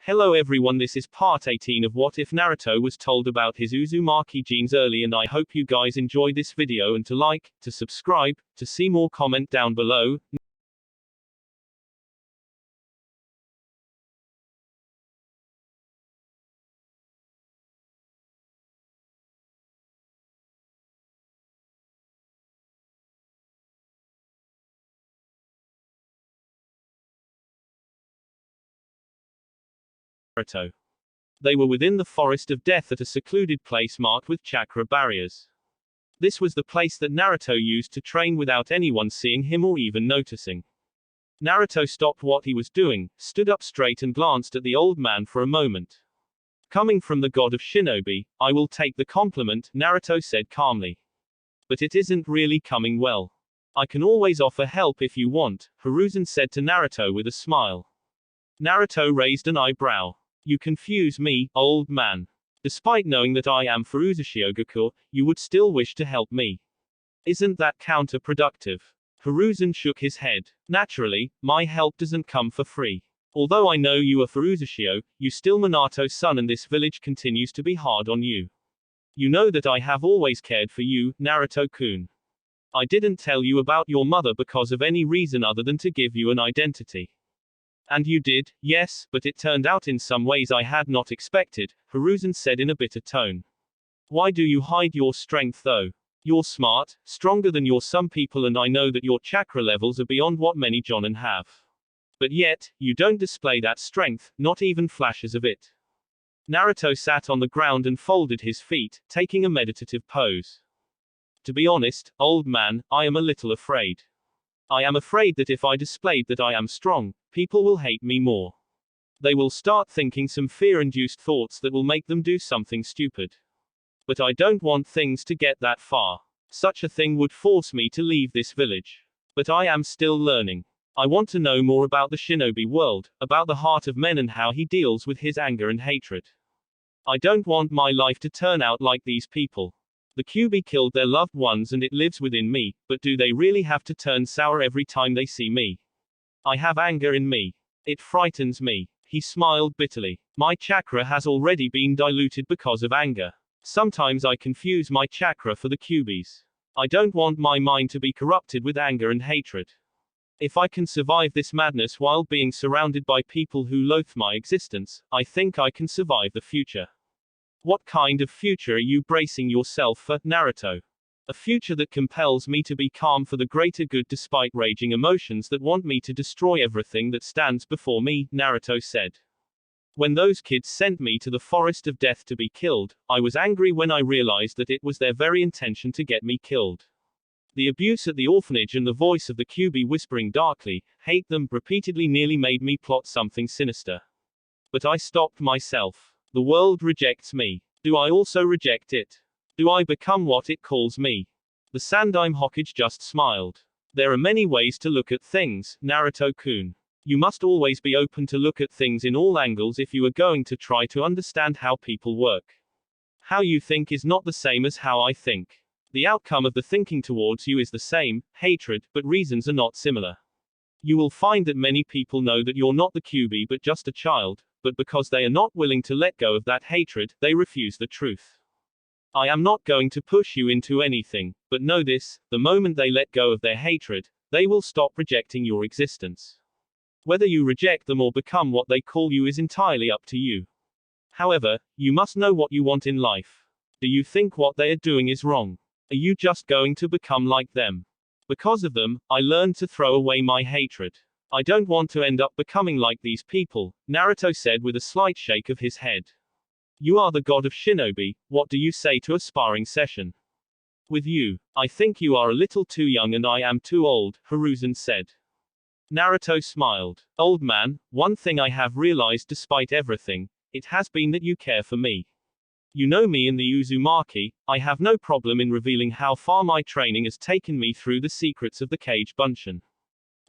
Hello everyone, this is part 18 of What If Naruto was told about his Uzumaki genes early, and I hope you guys enjoy this video, and to like, to subscribe, to see more, comment down below. Naruto. They were within the forest of death at a secluded place marked with chakra barriers. This was the place that Naruto used to train without anyone seeing him or even noticing. Naruto stopped what he was doing, stood up straight and glanced at the old man for a moment. Coming from the god of shinobi, I will take the compliment, Naruto said calmly. But it isn't really coming well. I can always offer help if you want, Hiruzen said to Naruto with a smile. Naruto raised an eyebrow. You confuse me, old man. Despite knowing that I am Furuushiogaku, you would still wish to help me. Isn't that counterproductive? Hiruzen shook his head. Naturally, my help doesn't come for free. Although I know you are Furuushio, you still Minato's son, and this village continues to be hard on you. You know that I have always cared for you, Naruto-kun. I didn't tell you about your mother because of any reason other than to give you an identity. And you did, yes, but it turned out in some ways I had not expected, Hiruzen said in a bitter tone. Why do you hide your strength though? You're smart, stronger than some people, and I know that your chakra levels are beyond what many jonin have. But yet, you don't display that strength, not even flashes of it. Naruto sat on the ground and folded his feet, taking a meditative pose. To be honest, old man, I am a little afraid. I am afraid that if I displayed that I am strong, people will hate me more. They will start thinking some fear-induced thoughts that will make them do something stupid. But I don't want things to get that far. Such a thing would force me to leave this village. But I am still learning. I want to know more about the shinobi world, about the heart of men and how he deals with his anger and hatred. I don't want my life to turn out like these people. The Kyuubi killed their loved ones and it lives within me, but do they really have to turn sour every time they see me? I have anger in me. It frightens me. He smiled bitterly. My chakra has already been diluted because of anger. Sometimes I confuse my chakra for the Kyuubi's. I don't want my mind to be corrupted with anger and hatred. If I can survive this madness while being surrounded by people who loathe my existence, I think I can survive the future. What kind of future are you bracing yourself for, Naruto? A future that compels me to be calm for the greater good despite raging emotions that want me to destroy everything that stands before me, Naruto said. When those kids sent me to the forest of death to be killed, I was angry when I realized that it was their very intention to get me killed. The abuse at the orphanage and the voice of the Kyuubi whispering darkly, hate them, repeatedly nearly made me plot something sinister. But I stopped myself. The world rejects me. Do I also reject it? Do I become what it calls me? The Sandaime Hokage just smiled. There are many ways to look at things, Naruto-kun. You must always be open to look at things in all angles if you are going to try to understand how people work. How you think is not the same as how I think. The outcome of the thinking towards you is the same, hatred, but reasons are not similar. You will find that many people know that you're not the Kyuubi but just a child, but because they are not willing to let go of that hatred, they refuse the truth. I am not going to push you into anything, but know this, the moment they let go of their hatred, they will stop rejecting your existence. Whether you reject them or become what they call you is entirely up to you. However, you must know what you want in life. Do you think what they are doing is wrong? Are you just going to become like them? Because of them, I learned to throw away my hatred. I don't want to end up becoming like these people, Naruto said with a slight shake of his head. You are the god of shinobi, what do you say to a sparring session? With you, I think you are a little too young and I am too old, Hiruzen said. Naruto smiled. Old man, one thing I have realized despite everything, it has been that you care for me. You know me and the Uzumaki, I have no problem in revealing how far my training has taken me through the secrets of the Kage Bunshin.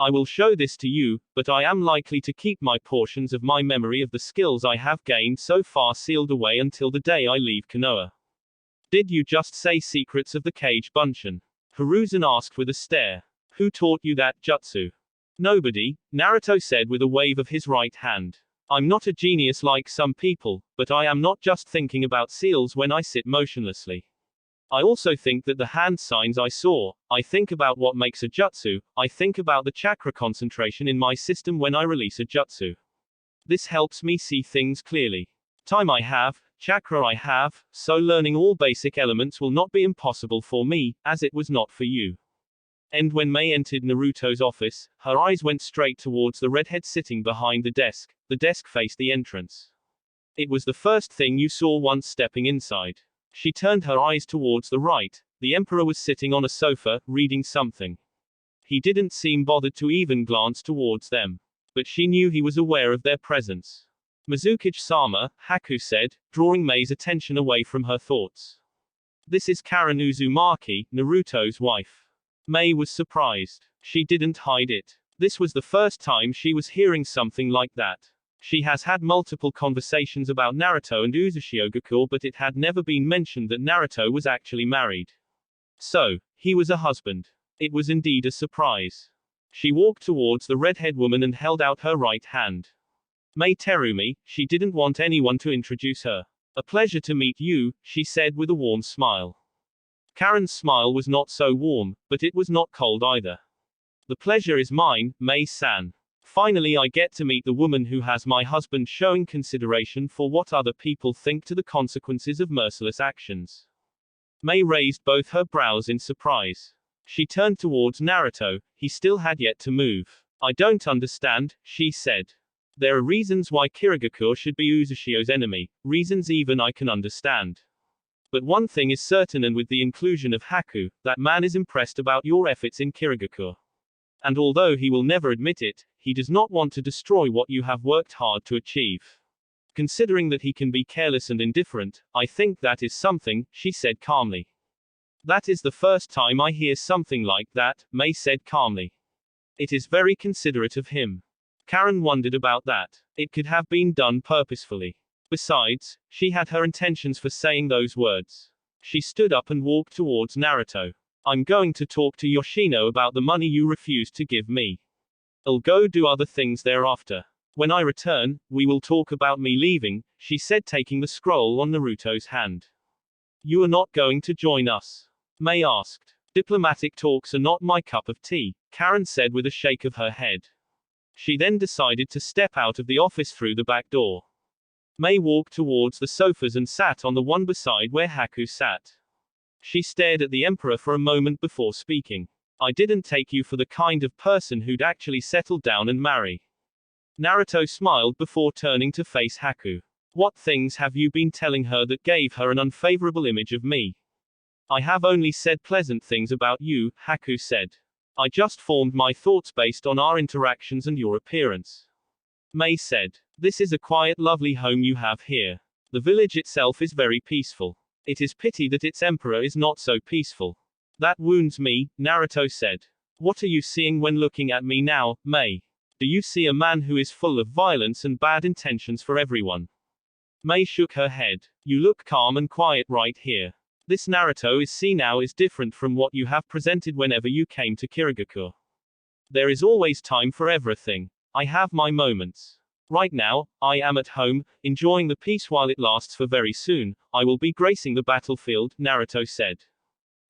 I will show this to you, but I am likely to keep my portions of my memory of the skills I have gained so far sealed away until the day I leave Konoha. Did you just say secrets of the Kage Bunshin? Hiruzen asked with a stare. Who taught you that jutsu? Nobody, Naruto said with a wave of his right hand. I'm not a genius like some people, but I am not just thinking about seals when I sit motionlessly. I also think that the hand signs I saw, I think about what makes a jutsu, I think about the chakra concentration in my system when I release a jutsu. This helps me see things clearly. Time I have, chakra I have, so learning all basic elements will not be impossible for me, as it was not for you. And when Mei entered Naruto's office, her eyes went straight towards the redhead sitting behind the desk faced the entrance. It was the first thing you saw once stepping inside. She turned her eyes towards the right. The emperor was sitting on a sofa, reading something. He didn't seem bothered to even glance towards them. But she knew he was aware of their presence. Mizukage-sama, Haku said, drawing Mei's attention away from her thoughts. This is Karen Uzumaki, Naruto's wife. Mei was surprised. She didn't hide it. This was the first time she was hearing something like that. She has had multiple conversations about Naruto and Uzumaki, but it had never been mentioned that Naruto was actually married. So, he was a husband. It was indeed a surprise. She walked towards the redhead woman and held out her right hand. Mei Terumi, she didn't want anyone to introduce her. A pleasure to meet you, she said with a warm smile. Karen's smile was not so warm, but it was not cold either. The pleasure is mine, Mei-san. Finally I get to meet the woman who has my husband, showing consideration for what other people think to the consequences of merciless actions. Mei raised both her brows in surprise. She turned towards Naruto. He still had yet to move. I don't understand, she said. There are reasons why Kirigakure should be Uzumaki's enemy, reasons even I can understand. But one thing is certain, and with the inclusion of Haku, that man is impressed about your efforts in Kirigakure. And although he will never admit it, he does not want to destroy what you have worked hard to achieve. Considering that he can be careless and indifferent, I think that is something, she said calmly. That is the first time I hear something like that, Mei said calmly. It is very considerate of him. Karen wondered about that. It could have been done purposefully. Besides, she had her intentions for saying those words. She stood up and walked towards Naruto. I'm going to talk to Yoshino about the money you refused to give me. I'll go do other things thereafter. When I return, we will talk about me leaving, she said, taking the scroll on Naruto's hand. You are not going to join us? Mei asked. Diplomatic talks are not my cup of tea, Karen said with a shake of her head. She then decided to step out of the office through the back door. Mei walked towards the sofas and sat on the one beside where Haku sat. She stared at the emperor for a moment before speaking. I didn't take you for the kind of person who'd actually settle down and marry. Naruto smiled before turning to face Haku. What things have you been telling her that gave her an unfavorable image of me? I have only said pleasant things about you, Haku said. I just formed my thoughts based on our interactions and your appearance. Mei said. This is a quiet, lovely home you have here. The village itself is very peaceful. It is pity that its emperor is not so peaceful. That wounds me, Naruto said. What are you seeing when looking at me now, Mei? Do you see a man who is full of violence and bad intentions for everyone? Mei shook her head. You look calm and quiet right here. This Naruto is see now is different from what you have presented whenever you came to Kirigakure. There is always time for everything. I have my moments. Right now, I am at home, enjoying the peace while it lasts, for very soon, I will be gracing the battlefield, Naruto said.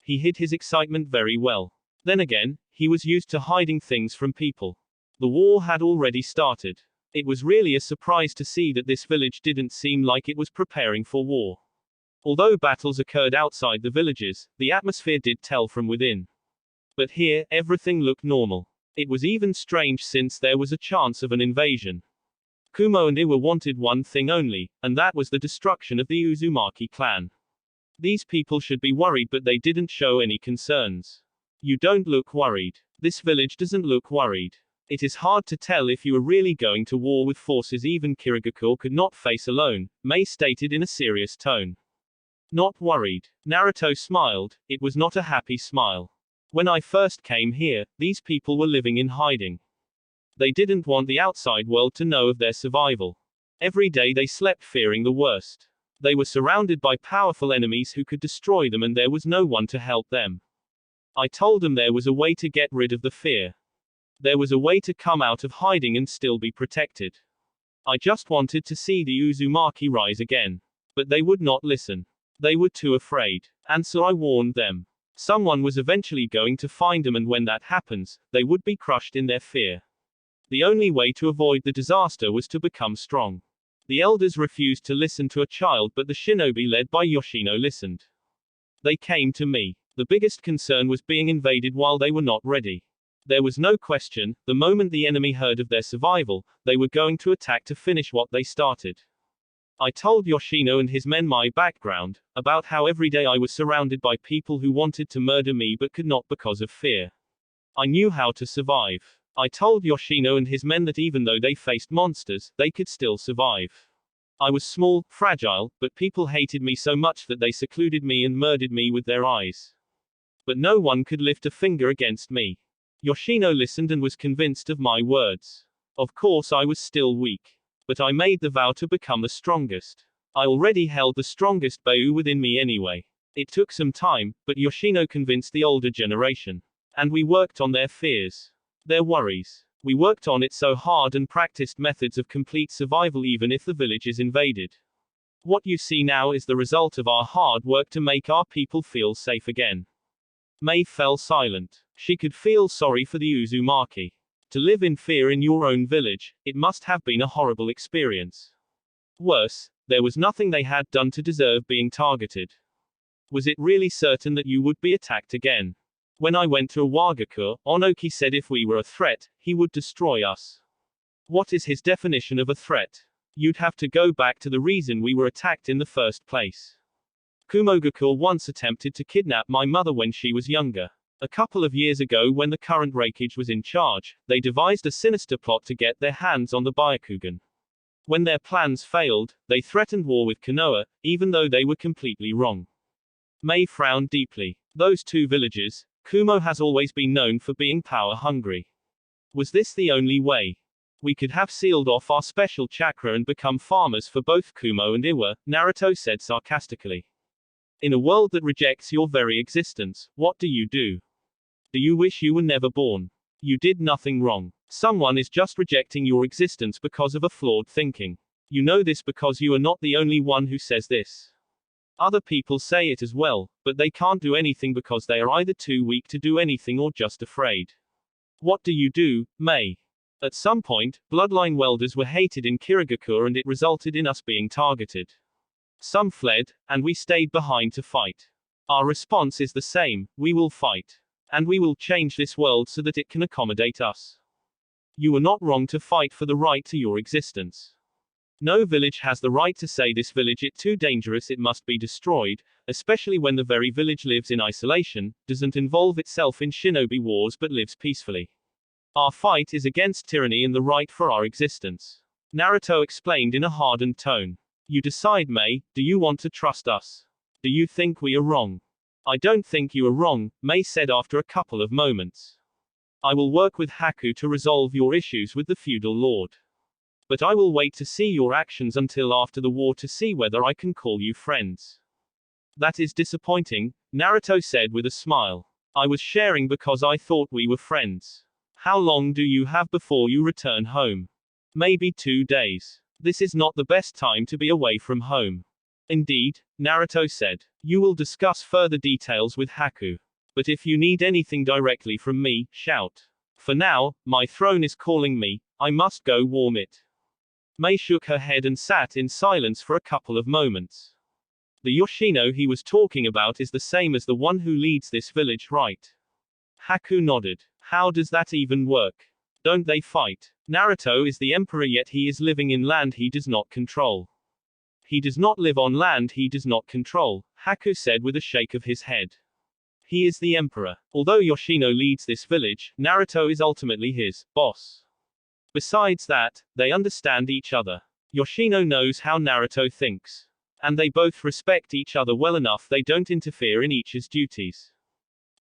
He hid his excitement very well. Then again, he was used to hiding things from people. The war had already started. It was really a surprise to see that this village didn't seem like it was preparing for war. Although battles occurred outside the villages, the atmosphere did tell from within. But here, everything looked normal. It was even strange since there was a chance of an invasion. Kumo and Iwa wanted one thing only, and that was the destruction of the Uzumaki clan. These people should be worried, but they didn't show any concerns. You don't look worried. This village doesn't look worried. It is hard to tell if you are really going to war with forces even Kirigakure could not face alone, Mei stated in a serious tone. Not worried. Naruto smiled. It was not a happy smile. When I first came here, these people were living in hiding. They didn't want the outside world to know of their survival. Every day they slept fearing the worst. They were surrounded by powerful enemies who could destroy them, and there was no one to help them. I told them there was a way to get rid of the fear. There was a way to come out of hiding and still be protected. I just wanted to see the Uzumaki rise again. But they would not listen. They were too afraid. And so I warned them. Someone was eventually going to find them, and when that happens, they would be crushed in their fear. The only way to avoid the disaster was to become strong. The elders refused to listen to a child, but the shinobi led by Yoshino listened. They came to me. The biggest concern was being invaded while they were not ready. There was no question, the moment the enemy heard of their survival, they were going to attack to finish what they started. I told Yoshino and his men my background, about how every day I was surrounded by people who wanted to murder me but could not because of fear. I knew how to survive. I told Yoshino and his men that even though they faced monsters, they could still survive. I was small, fragile, but people hated me so much that they secluded me and murdered me with their eyes. But no one could lift a finger against me. Yoshino listened and was convinced of my words. Of course I was still weak. But I made the vow to become the strongest. I already held the strongest Beu within me anyway. It took some time, but Yoshino convinced the older generation. And we worked on their fears. Their worries. We worked on it so hard and practiced methods of complete survival even if the village is invaded. What you see now is the result of our hard work to make our people feel safe again. Mei fell silent. She could feel sorry for the Uzumaki. To live in fear in your own village, it must have been a horrible experience. Worse, there was nothing they had done to deserve being targeted. Was it really certain that you would be attacked again? When I went to Iwagakure, Onoki said if we were a threat, he would destroy us. What is his definition of a threat? You'd have to go back to the reason we were attacked in the first place. Kumogakure once attempted to kidnap my mother when she was younger. A couple of years ago, when the current Reikage was in charge, they devised a sinister plot to get their hands on the Byakugan. When their plans failed, they threatened war with Konoha, even though they were completely wrong. Mei frowned deeply. Those two villages, Kumo has always been known for being power-hungry. Was this the only way? We could have sealed off our special chakra and become farmers for both Kumo and Iwa, Naruto said sarcastically. In a world that rejects your very existence, what do you do? Do you wish you were never born? You did nothing wrong. Someone is just rejecting your existence because of a flawed thinking. You know this because you are not the only one who says this. Other people say it as well, but they can't do anything because they are either too weak to do anything or just afraid. What do you do, Mei? At some point, bloodline welders were hated in Kirigakure and it resulted in us being targeted. Some fled, and we stayed behind to fight. Our response is the same, we will fight. And we will change this world so that it can accommodate us. You are not wrong to fight for the right to your existence. No village has the right to say this village is too dangerous, it must be destroyed, especially when the very village lives in isolation, doesn't involve itself in shinobi wars but lives peacefully. Our fight is against tyranny and the right for our existence. Naruto explained in a hardened tone. You decide, Mei, do you want to trust us? Do you think we are wrong? I don't think you are wrong, Mei said after a couple of moments. I will work with Haku to resolve your issues with the feudal lord. But I will wait to see your actions until after the war to see whether I can call you friends. That is disappointing, Naruto said with a smile. I was sharing because I thought we were friends. How long do you have before you return home? Maybe 2 days. This is not the best time to be away from home. Indeed, Naruto said. You will discuss further details with Haku. But if you need anything directly from me, shout. For now, my throne is calling me, I must go warm it. Mei shook her head and sat in silence for a couple of moments. The Yoshino he was talking about is the same as the one who leads this village, right? Haku nodded. How does that even work? Don't they fight? Naruto is the emperor, yet he is living in land he does not control. He does not live on land he does not control, Haku said with a shake of his head. He is the emperor. Although Yoshino leads this village, Naruto is ultimately his boss. Besides that, they understand each other. Yoshino knows how Naruto thinks. And they both respect each other well enough they don't interfere in each's duties.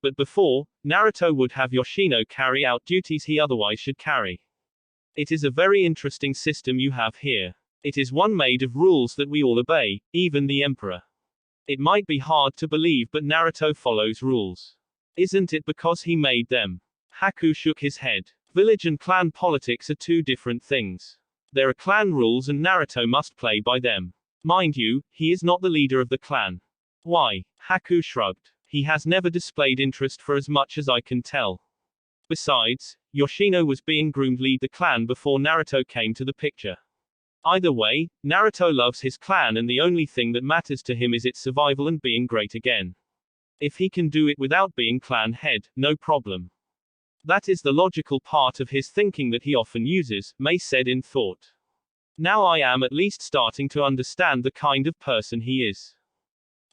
But before, Naruto would have Yoshino carry out duties he otherwise should carry. It is a very interesting system you have here. It is one made of rules that we all obey, even the emperor. It might be hard to believe, but Naruto follows rules. Isn't it because he made them? Haku shook his head. Village and clan politics are two different things. There are clan rules and Naruto must play by them. Mind you, he is not the leader of the clan. Why? Haku shrugged. He has never displayed interest for as much as I can tell. Besides, Yoshino was being groomed to lead the clan before Naruto came to the picture. Either way, Naruto loves his clan and the only thing that matters to him is its survival and being great again. If he can do it without being clan head, no problem. That is the logical part of his thinking that he often uses, Mei said in thought. Now I am at least starting to understand the kind of person he is.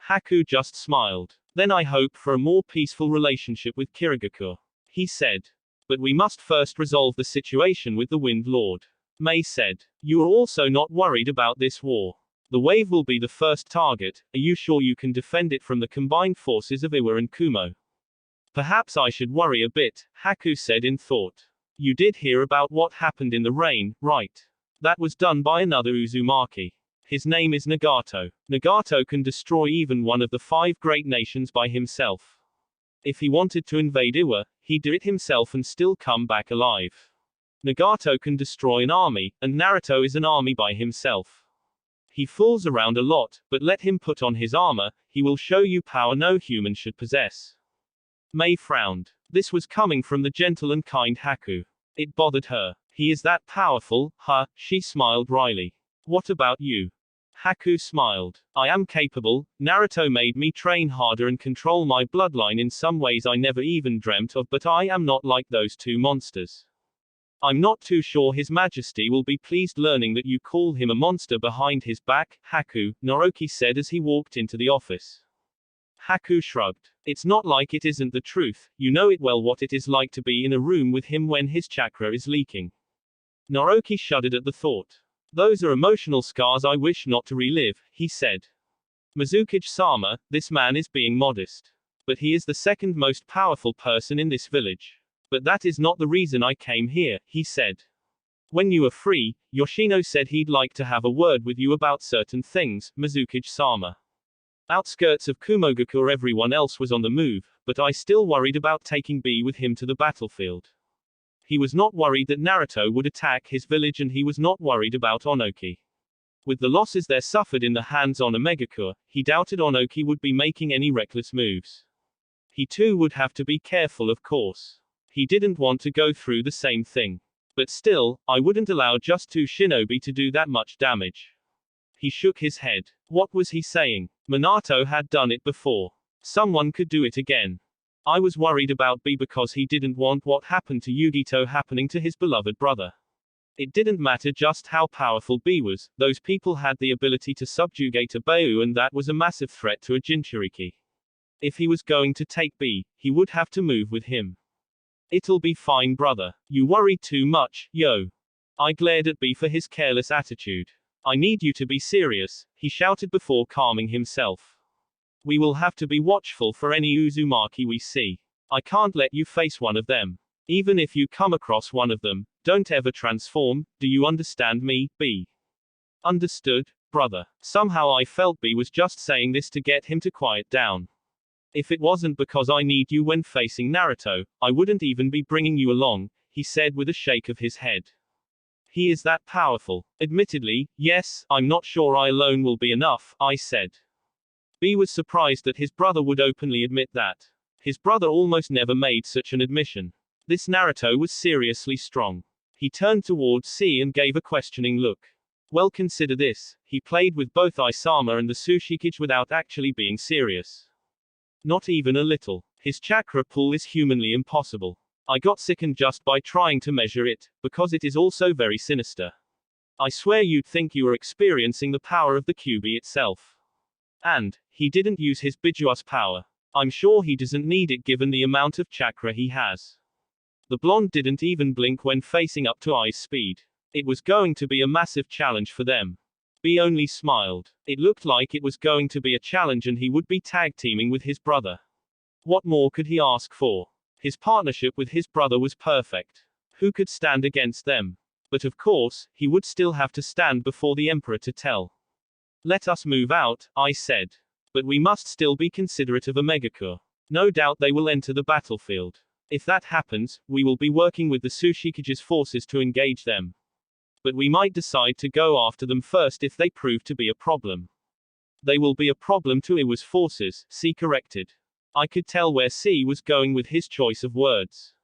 Haku just smiled. Then I hope for a more peaceful relationship with Kirigakure, he said. But we must first resolve the situation with the Wind Lord. Mei said. You are also not worried about this war. The wave will be the first target. Are you sure you can defend it from the combined forces of Iwa and Kumo? Perhaps I should worry a bit, Haku said in thought. You did hear about what happened in the rain, right? That was done by another Uzumaki. His name is Nagato. Nagato can destroy even one of the 5 great nations by himself. If he wanted to invade Iwa, he'd do it himself and still come back alive. Nagato can destroy an army, and Naruto is an army by himself. He fools around a lot, but let him put on his armor, he will show you power no human should possess. Mei frowned. This was coming from the gentle and kind Haku. It bothered her. He is that powerful, huh? She smiled wryly. What about you? Haku smiled. I am capable. Naruto made me train harder and control my bloodline in some ways I never even dreamt of, but I am not like those 2 monsters. I'm not too sure His Majesty will be pleased learning that you call him a monster behind his back, Haku, Naruto said as he walked into the office. Haku shrugged. It's not like it isn't the truth, you know it well what it is like to be in a room with him when his chakra is leaking. Naruto shuddered at the thought. Those are emotional scars I wish not to relive, he said. Mizukage-sama, this man is being modest. But he is the second most powerful person in this village. But that is not the reason I came here, he said. When you are free, Yoshino said he'd like to have a word with you about certain things, Mizukage-sama. Outskirts of Kumogakure everyone else was on the move, but I still worried about taking B with him to the battlefield. He was not worried that Naruto would attack his village and he was not worried about Onoki. With the losses there suffered in the hands on Omegakure, he doubted Onoki would be making any reckless moves. He too would have to be careful of course. He didn't want to go through the same thing. But still, I wouldn't allow just 2 shinobi to do that much damage. He shook his head. What was he saying? Minato had done it before. Someone could do it again. I was worried about B because he didn't want what happened to Yugito happening to his beloved brother. It didn't matter just how powerful B was, those people had the ability to subjugate a Beiu and that was a massive threat to a Jinchuriki. If he was going to take B, he would have to move with him. It'll be fine brother. You worry too much, yo. I glared at B for his careless attitude. I need you to be serious, he shouted before calming himself. We will have to be watchful for any Uzumaki we see. I can't let you face one of them. Even if you come across one of them, don't ever transform, do you understand me, B? Understood, brother. Somehow I felt B was just saying this to get him to quiet down. If it wasn't because I need you when facing Naruto, I wouldn't even be bringing you along, he said with a shake of his head. He is that powerful. Admittedly, yes, I'm not sure I alone will be enough, I said. B was surprised that his brother would openly admit that. His brother almost never made such an admission. This Naruto was seriously strong. He turned towards C and gave a questioning look. Well, consider this, he played with both Isama and the Tsushikage without actually being serious. Not even a little. His chakra pool is humanly impossible. I got sickened just by trying to measure it, because it is also very sinister. I swear you'd think you were experiencing the power of the Kyuubi itself. And, he didn't use his Biju's power. I'm sure he doesn't need it given the amount of chakra he has. The blonde didn't even blink when facing up to I's speed. It was going to be a massive challenge for them. B only smiled. It looked like it was going to be a challenge and he would be tag teaming with his brother. What more could he ask for? His partnership with his brother was perfect. Who could stand against them? But of course, he would still have to stand before the emperor to tell. Let us move out, I said. But we must still be considerate of Omegakure. No doubt they will enter the battlefield. If that happens, we will be working with the Tsushikage's forces to engage them. But we might decide to go after them first if they prove to be a problem. They will be a problem to Iwa's forces, C corrected. I could tell where C was going with his choice of words.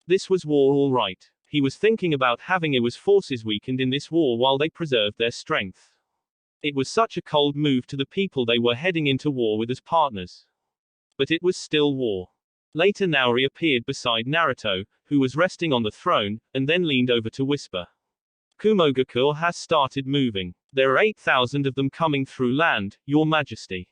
This was war all right. He was thinking about having Iwa's forces weakened in this war while they preserved their strength. It was such a cold move to the people they were heading into war with as partners. But it was still war. Later Naori appeared beside Naruto, who was resting on the throne, and then leaned over to whisper. Kumogakur has started moving. There are 8,000 of them coming through land, Your Majesty.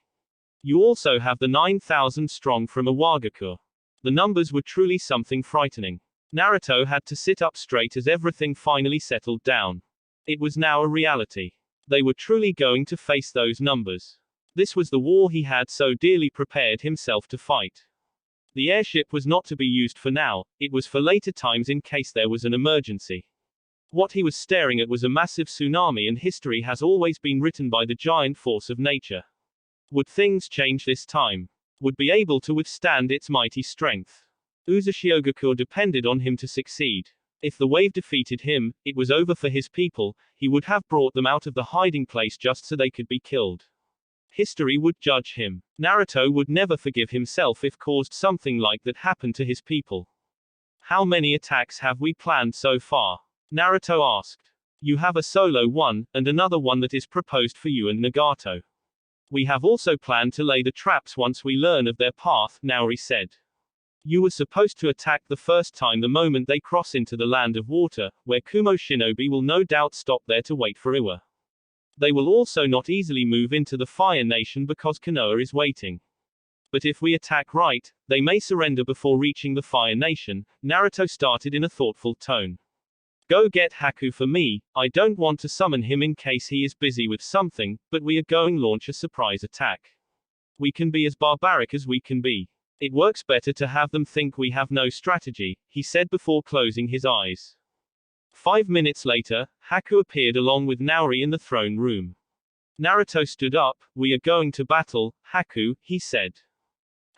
You also have the 9,000 strong from Iwagakur. The numbers were truly something frightening. Naruto had to sit up straight as everything finally settled down. It was now a reality. They were truly going to face those numbers. This was the war he had so dearly prepared himself to fight. The airship was not to be used for now, it was for later times in case there was an emergency. What he was staring at was a massive tsunami, and history has always been written by the giant force of nature. Would things change this time? Would be able to withstand its mighty strength? Uzumaki depended on him to succeed. If the wave defeated him, it was over for his people. He would have brought them out of the hiding place just so they could be killed. History would judge him. Naruto would never forgive himself if caused something like that happened to his people. How many attacks have we planned so far? Naruto asked. You have a solo one, and another one that is proposed for you and Nagato. We have also planned to lay the traps once we learn of their path, Naori said. You were supposed to attack the first time the moment they cross into the land of water, where Kumo shinobi will no doubt stop there to wait for Iwa. They will also not easily move into the Fire Nation because Konoha is waiting. But if we attack right, they may surrender before reaching the Fire Nation, Naruto started in a thoughtful tone. Go get Haku for me. I don't want to summon him in case he is busy with something, but we are going to launch a surprise attack. We can be as barbaric as we can be. It works better to have them think we have no strategy, he said before closing his eyes. 5 minutes later, Haku appeared along with Naori in the throne room. Naruto stood up. We are going to battle, Haku, he said.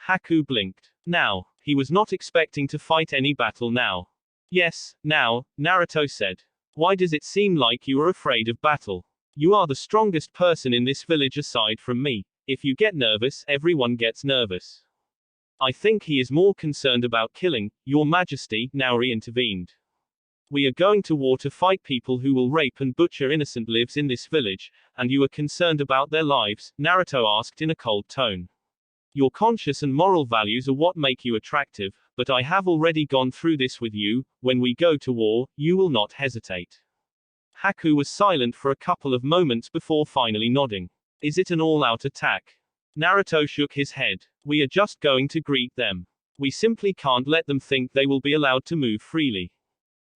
Haku blinked. Now. He was not expecting to fight any battle now. Yes, now, Naruto said. Why does it seem like you are afraid of battle? You are the strongest person in this village aside from me. If you get nervous, everyone gets nervous. I think he is more concerned about killing, Your Majesty, Naori intervened. We are going to war to fight people who will rape and butcher innocent lives in this village, and you are concerned about their lives, Naruto asked in a cold tone. Your conscience and moral values are what make you attractive, but I have already gone through this with you. When we go to war, you will not hesitate. Haku was silent for a couple of moments before finally nodding. Is it an all-out attack? Naruto shook his head. We are just going to greet them. We simply can't let them think they will be allowed to move freely.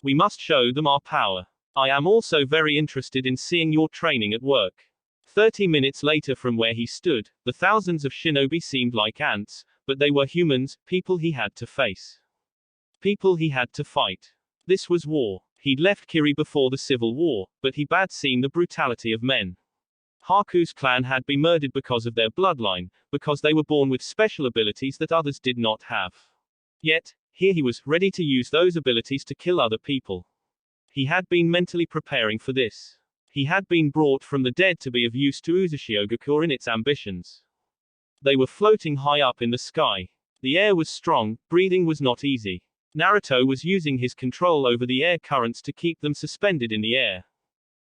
We must show them our power. I am also very interested in seeing your training at work. 30 minutes later from where he stood, the thousands of shinobi seemed like ants, but they were humans, people he had to face. People he had to fight. This was war. He'd left Kiri before the Civil War, but he had seen the brutality of men. Haku's clan had been murdered because of their bloodline, because they were born with special abilities that others did not have. Yet, here he was, ready to use those abilities to kill other people. He had been mentally preparing for this. He had been brought from the dead to be of use to Uzumaki in its ambitions. They were floating high up in the sky. The air was strong, breathing was not easy. Naruto was using his control over the air currents to keep them suspended in the air.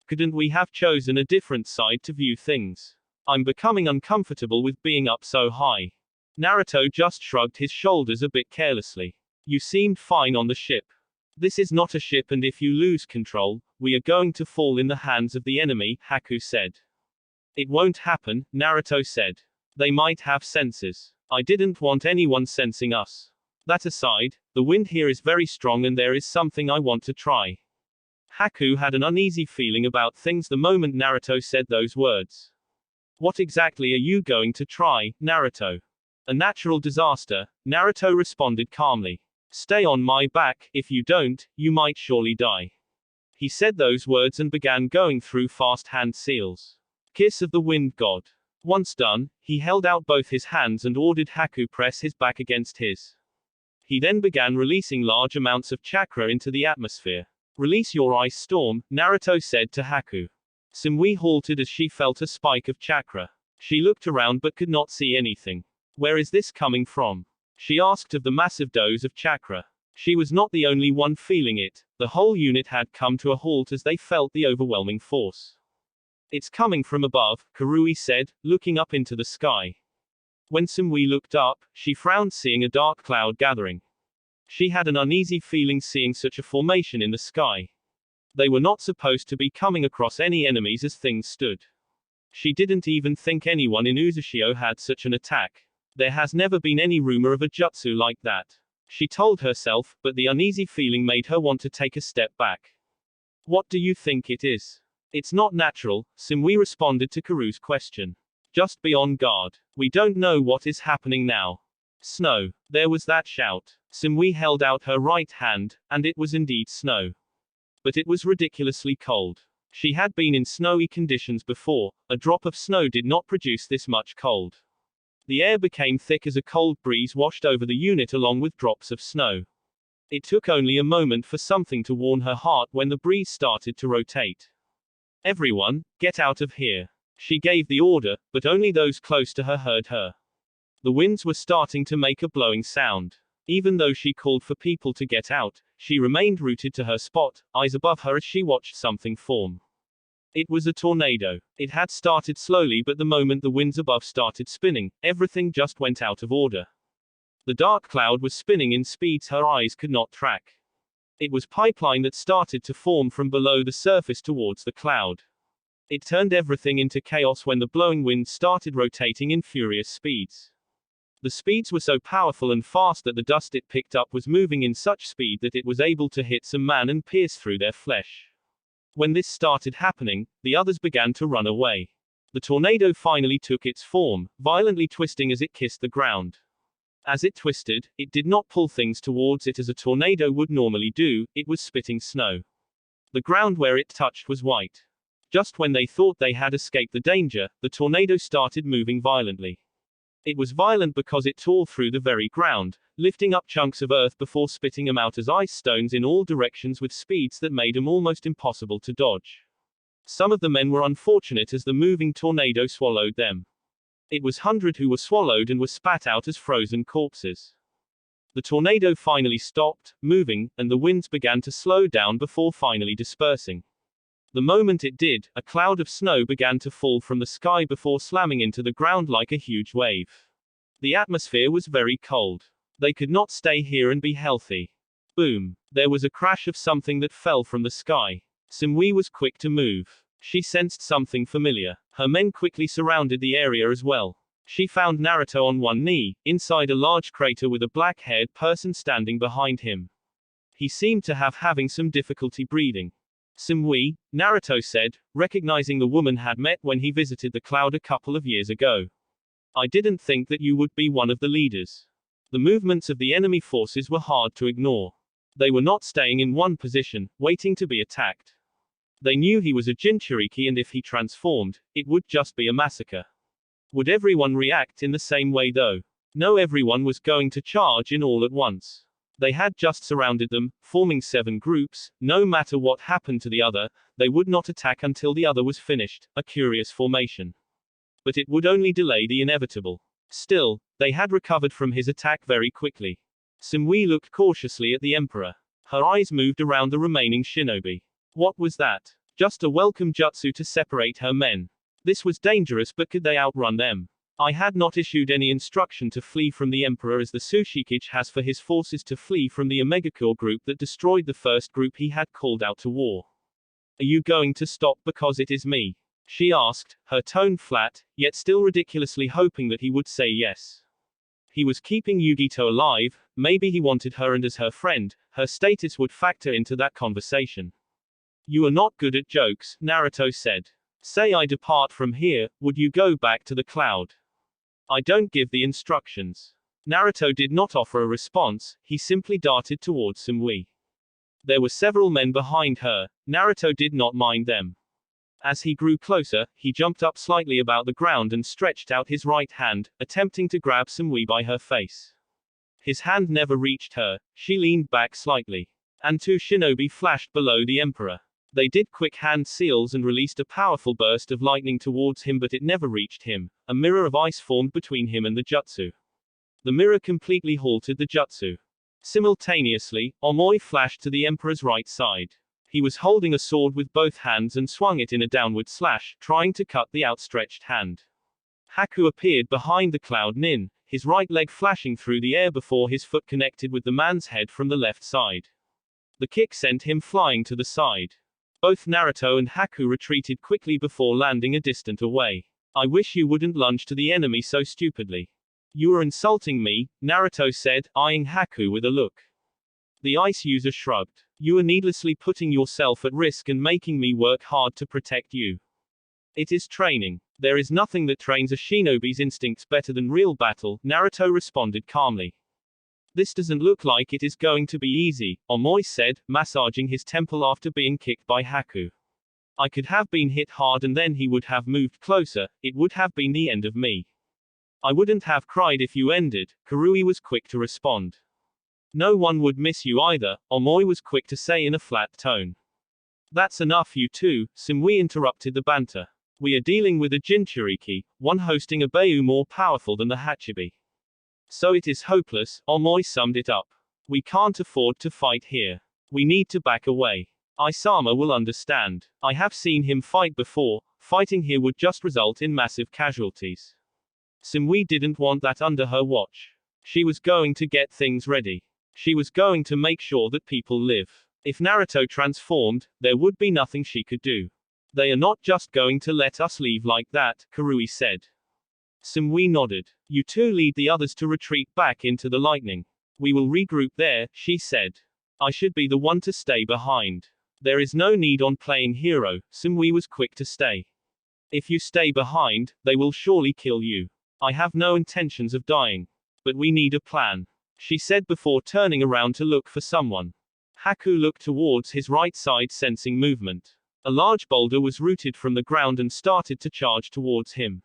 Couldn't we have chosen a different side to view things? I'm becoming uncomfortable with being up so high. Naruto just shrugged his shoulders a bit carelessly. You seemed fine on the ship. This is not a ship, and if you lose control, we are going to fall in the hands of the enemy, Haku said. It won't happen, Naruto said. They might have sensors. I didn't want anyone sensing us. That aside, the wind here is very strong and there is something I want to try. Haku had an uneasy feeling about things the moment Naruto said those words. What exactly are you going to try, Naruto? A natural disaster, Naruto responded calmly. Stay on my back, if you don't, you might surely die. He said those words and began going through fast hand seals. Kiss of the wind god. Once done, he held out both his hands and ordered Haku press his back against his. He then began releasing large amounts of chakra into the atmosphere. Release your ice storm, Naruto said to Haku. Sumui halted as she felt a spike of chakra. She looked around but could not see anything. Where is this coming from? She asked of the massive dose of chakra. She was not the only one feeling it. The whole unit had come to a halt as they felt the overwhelming force. It's coming from above, Karui said, looking up into the sky. When Sumui looked up, she frowned seeing a dark cloud gathering. She had an uneasy feeling seeing such a formation in the sky. They were not supposed to be coming across any enemies as things stood. She didn't even think anyone in Uzushio had such an attack. There has never been any rumor of a jutsu like that. She told herself, but the uneasy feeling made her want to take a step back. What do you think it is? It's not natural, Sumui responded to Karu's question. Just be on guard. We don't know what is happening now. Snow. There was that shout. Sumui held out her right hand, and it was indeed snow. But it was ridiculously cold. She had been in snowy conditions before. A drop of snow did not produce this much cold. The air became thick as a cold breeze washed over the unit along with drops of snow. It took only a moment for something to warm her heart when the breeze started to rotate. Everyone, get out of here. She gave the order, but only those close to her heard her. The winds were starting to make a blowing sound. Even though she called for people to get out, she remained rooted to her spot, eyes above her as she watched something form. It was a tornado. It had started slowly, but the moment the winds above started spinning, everything just went out of order. The dark cloud was spinning in speeds her eyes could not track. It was pipeline that started to form from below the surface towards the cloud. It turned everything into chaos when the blowing wind started rotating in furious speeds. The speeds were so powerful and fast that the dust it picked up was moving in such speed that it was able to hit some man and pierce through their flesh. When this started happening, the others began to run away. The tornado finally took its form, violently twisting as it kissed the ground. As it twisted, it did not pull things towards it as a tornado would normally do, it was spitting snow. The ground where it touched was white. Just when they thought they had escaped the danger, the tornado started moving violently. It was violent because it tore through the very ground, lifting up chunks of earth before spitting them out as ice stones in all directions with speeds that made them almost impossible to dodge. Some of the men were unfortunate as the moving tornado swallowed them. It was hundreds who were swallowed and were spat out as frozen corpses. The tornado finally stopped moving, and the winds began to slow down before finally dispersing. The moment it did, a cloud of snow began to fall from the sky before slamming into the ground like a huge wave. The atmosphere was very cold. They could not stay here and be healthy. Boom. There was a crash of something that fell from the sky. Sumui was quick to move. She sensed something familiar. Her men quickly surrounded the area as well. She found Naruto on one knee, inside a large crater with a black-haired person standing behind him. He seemed to have having some difficulty breathing. Sumui, Naruto said, recognizing the woman had met when he visited the cloud a couple of years ago. I didn't think that you would be one of the leaders. The movements of the enemy forces were hard to ignore. They were not staying in one position, waiting to be attacked. They knew he was a Jinchuriki and if he transformed, it would just be a massacre. Would everyone react in the same way though? No, everyone was going to charge in all at once. They had just surrounded them, forming 7 groups. No matter what happened to the other, they would not attack until the other was finished, a curious formation. But it would only delay the inevitable. Still, they had recovered from his attack very quickly. Sumui looked cautiously at the Emperor. Her eyes moved around the remaining shinobi. What was that? Just a welcome jutsu to separate her men. This was dangerous, but could they outrun them? I had not issued any instruction to flee from the Emperor as the Tsushikage has for his forces to flee from the Omegakure group that destroyed the first group he had called out to war. Are you going to stop because it is me? She asked, her tone flat, yet still ridiculously hoping that he would say yes. He was keeping Yugito alive, maybe he wanted her and as her friend, her status would factor into that conversation. You are not good at jokes, Naruto said. Say I depart from here, would you go back to the cloud? I don't give the instructions. Naruto did not offer a response, he simply darted towards Sumui. There were several men behind her, Naruto did not mind them. As he grew closer, he jumped up slightly about the ground and stretched out his right hand, attempting to grab Sumui by her face. His hand never reached her, she leaned back slightly. and 2 shinobi flashed below the Emperor. They did quick hand seals and released a powerful burst of lightning towards him, but it never reached him. A mirror of ice formed between him and the jutsu. The mirror completely halted the jutsu. Simultaneously, Omoi flashed to the Emperor's right side. He was holding a sword with both hands and swung it in a downward slash, trying to cut the outstretched hand. Haku appeared behind the Cloud Nin, his right leg flashing through the air before his foot connected with the man's head from the left side. The kick sent him flying to the side. Both Naruto and Haku retreated quickly before landing a distant away. I wish you wouldn't lunge to the enemy so stupidly. You are insulting me, Naruto said, eyeing Haku with a look. The ice user shrugged. You are needlessly putting yourself at risk and making me work hard to protect you. It is training. There is nothing that trains a shinobi's instincts better than real battle, Naruto responded calmly. This doesn't look like it is going to be easy, Omoi said, massaging his temple after being kicked by Haku. I could have been hit hard and then he would have moved closer, it would have been the end of me. I wouldn't have cried if you ended, Karui was quick to respond. No one would miss you either, Omoi was quick to say in a flat tone. That's enough you two, Simui interrupted the banter. We are dealing with a Jinchuriki, one hosting a Beiyu more powerful than the Hachibi. So it is hopeless, Omoi summed it up. We can't afford to fight here. We need to back away. Isama will understand. I have seen him fight before, fighting here would just result in massive casualties. Simui didn't want that under her watch. She was going to get things ready. She was going to make sure that people live. If Naruto transformed, there would be nothing she could do. They are not just going to let us leave like that, Karui said. Simui nodded. You two lead the others to retreat back into the lightning. We will regroup there, she said. I should be the one to stay behind. There is no need on playing hero, Simui was quick to stay. If you stay behind, they will surely kill you. I have no intentions of dying. But we need a plan, she said before turning around to look for someone. Haku looked towards his right side sensing movement. A large boulder was rooted from the ground and started to charge towards him.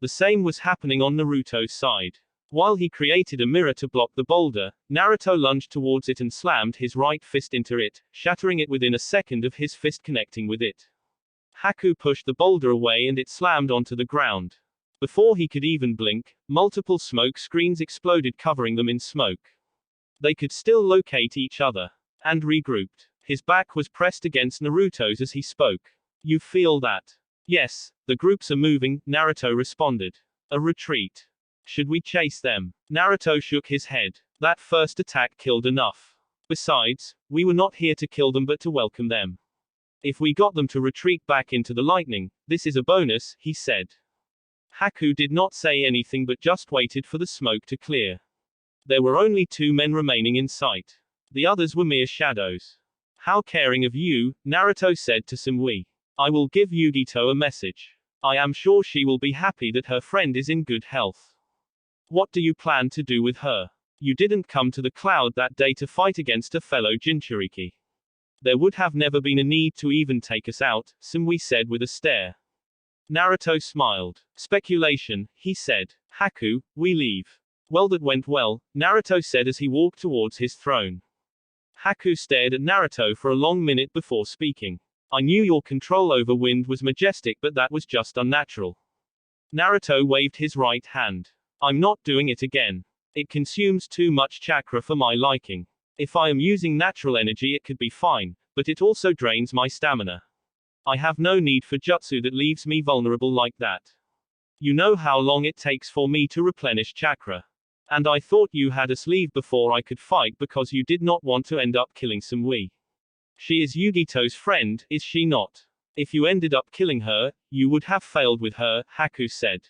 The same was happening on Naruto's side. While he created a mirror to block the boulder, Naruto lunged towards it and slammed his right fist into it, shattering it within a second of his fist connecting with it. Haku pushed the boulder away and it slammed onto the ground. Before he could even blink, multiple smoke screens exploded covering them in smoke. They could still locate each other. And regrouped. His back was pressed against Naruto's as he spoke. You feel that? Yes, the groups are moving, Naruto responded. A retreat. Should we chase them? Naruto shook his head. That first attack killed enough. Besides, we were not here to kill them but to welcome them. If we got them to retreat back into the lightning, this is a bonus, he said. Haku did not say anything but just waited for the smoke to clear. There were only 2 men remaining in sight. The others were mere shadows. How caring of you, Naruto said to Simui. I will give Yugito a message. I am sure she will be happy that her friend is in good health. What do you plan to do with her? You didn't come to the cloud that day to fight against a fellow Jinchuriki. There would have never been a need to even take us out, Simui said with a stare. Naruto smiled. Speculation, he said. Haku, we leave. Well, that went well, Naruto said as he walked towards his throne. Haku stared at Naruto for a long minute before speaking. I knew your control over wind was majestic, but that was just unnatural. Naruto waved his right hand. I'm not doing it again. It consumes too much chakra for my liking. If I am using natural energy it could be fine, but it also drains my stamina. I have no need for jutsu that leaves me vulnerable like that. You know how long it takes for me to replenish chakra. And I thought you had us leave before I could fight because you did not want to end up killing Simui. She is Yugito's friend, is she not? If you ended up killing her, you would have failed with her, Haku said.